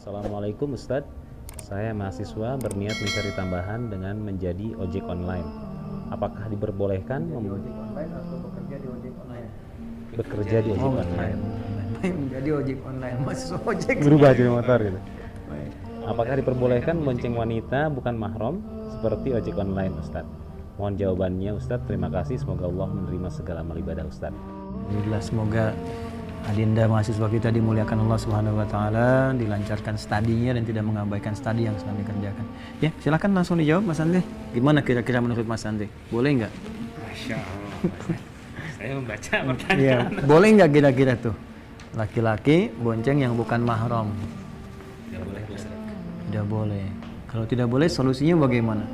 Assalamualaikum Ustadz, saya mahasiswa berniat mencari tambahan dengan menjadi ojek online. Apakah diperbolehkan ojek online atau bekerja di ojek online? bekerja di ojek online? Menjadi ojek online, mahasiswa ojek. Berubah jadi motor gitu. Baik. Apakah diperbolehkan bonceng wanita bukan mahram seperti ojek online Ustadz? Mohon jawabannya Ustadz, terima kasih. Semoga Allah menerima segala amal ibadah Ustadz. Alhamdulillah, semoga adinda mahasiswa kita dimuliakan Allah Subhanahu wa taala, dilancarkan studinya dan tidak mengabaikan studi yang sedang dikerjakan. Ya, silakan langsung dijawab Mas Andre. Gimana kira-kira menurut Mas Andre? Boleh nggak? Masya Allah. Saya membaca pertanyaan. Iya, boleh nggak kira-kira tuh? Laki-laki bonceng yang bukan mahram. Tidak boleh Ustadz. Tidak boleh. Kalau tidak boleh, solusinya bagaimana?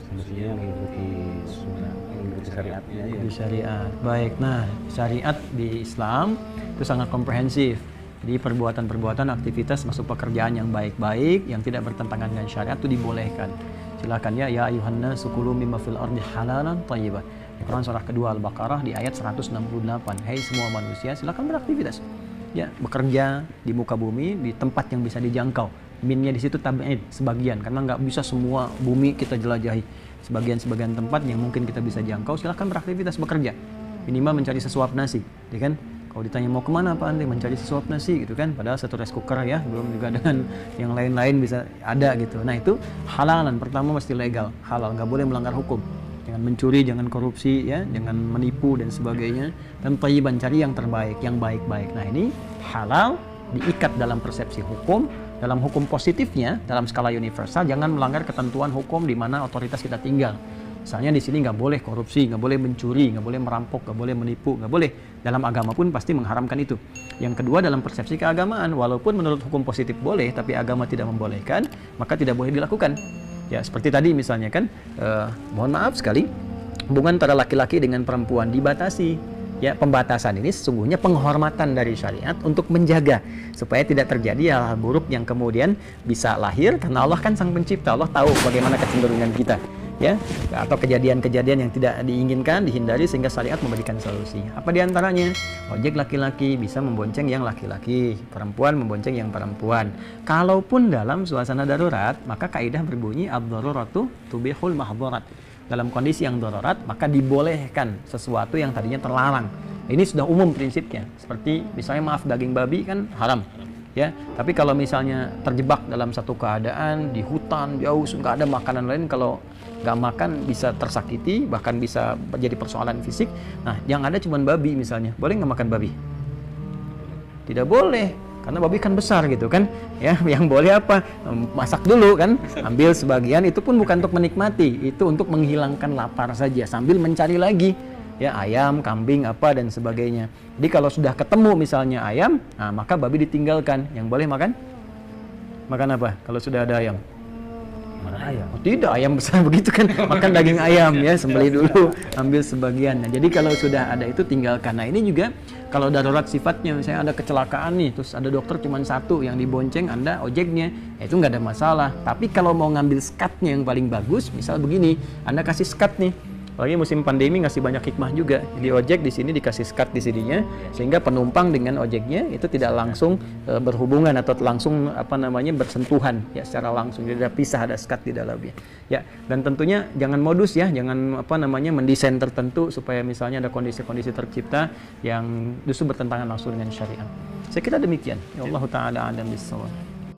Solusinya mengikuti sunnah, mengikuti syariatnya ya. Di syariat. Baik, nah syariat di Islam itu sangat komprehensif. Jadi perbuatan-perbuatan, aktivitas masuk pekerjaan yang baik-baik, yang tidak bertentangan dengan syariat itu dibolehkan. Silakan ya ayuhan nasu kulu mimma fil ardi halalan thayyiban. Di Quran surah kedua Al-Baqarah di ayat 168. Hai semua manusia, silakan beraktivitas. Ya, bekerja di muka bumi di tempat yang bisa dijangkau. Minnya di situ tabi'id, sebagian, karena nggak bisa semua bumi kita jelajahi. Sebagian tempat yang mungkin kita bisa jangkau, silahkan beraktivitas bekerja. Minimal mencari sesuap nasi, ya kan? Kalau ditanya mau kemana Pak Andi, mencari sesuap nasi gitu kan? Padahal satu rice cooker ya, belum juga dengan yang lain-lain bisa ada gitu. Nah itu halalan, pertama mesti legal, halal, nggak boleh melanggar hukum. Jangan mencuri, jangan korupsi, ya, jangan menipu dan sebagainya. Dan thayyiban, cari yang terbaik, yang baik-baik. Nah ini halal, diikat dalam persepsi hukum. Dalam hukum positifnya, dalam skala universal, jangan melanggar ketentuan hukum di mana otoritas kita tinggal. Misalnya di sini nggak boleh korupsi, nggak boleh mencuri, nggak boleh merampok, nggak boleh menipu, nggak boleh. Dalam agama pun pasti mengharamkan itu. Yang kedua, dalam persepsi keagamaan, walaupun menurut hukum positif boleh, tapi agama tidak membolehkan, maka tidak boleh dilakukan. Ya seperti tadi misalnya kan, mohon maaf sekali, hubungan antara laki-laki dengan perempuan dibatasi. Ya, pembatasan ini sesungguhnya penghormatan dari syariat untuk menjaga supaya tidak terjadi hal-hal buruk yang kemudian bisa lahir, karena Allah kan sang pencipta, Allah tahu bagaimana kecenderungan kita, ya, atau kejadian-kejadian yang tidak diinginkan dihindari, sehingga syariat memberikan solusi. Apa diantaranya? Ojek laki-laki bisa membonceng yang laki-laki, perempuan membonceng yang perempuan. Kalaupun dalam suasana darurat, maka kaidah berbunyi ad-daruratu tubihul mahdharat. Dalam kondisi yang darurat, maka dibolehkan sesuatu yang tadinya terlarang. Ini sudah umum prinsipnya. Seperti misalnya maaf, daging babi kan haram, ya. Tapi kalau misalnya terjebak dalam satu keadaan di hutan jauh, nggak ada makanan lain, kalau nggak makan bisa tersakiti, bahkan bisa menjadi persoalan fisik. Nah, yang ada cuma babi misalnya, boleh nggak makan babi? Tidak boleh. Karena babi kan besar gitu kan, ya. Yang boleh apa? Masak dulu kan, ambil sebagian, itu pun bukan untuk menikmati, itu untuk menghilangkan lapar saja sambil mencari lagi, ya, ayam, kambing, apa dan sebagainya. Jadi kalau sudah ketemu misalnya ayam, nah, maka babi ditinggalkan. Yang boleh makan apa? Kalau sudah ada ayam? Ayam. Oh, tidak, ayam besar begitu kan, makan daging ayam, ya, sembelih dulu, ambil sebagian. Nah, jadi kalau sudah ada itu tinggalkan. Nah ini juga kalau darurat sifatnya, misalnya ada kecelakaan nih, terus ada dokter cuma satu yang dibonceng, Anda ojeknya, ya itu nggak ada masalah. Tapi kalau mau ngambil skatnya yang paling bagus, misal begini, Anda kasih skat nih. Apalagi musim pandemi ngasih banyak hikmah juga. Jadi ojek di sini dikasih skat di sininya, sehingga penumpang dengan ojeknya itu tidak langsung berhubungan atau langsung bersentuhan, ya, secara langsung. Jadi ada pisah, ada skat di dalamnya. Ya, dan tentunya jangan modus, ya, jangan mendesain tertentu supaya misalnya ada kondisi-kondisi tercipta yang justru bertentangan langsung dengan syariat. Saya kira demikian. Ya Allah taala a'lam bissawab.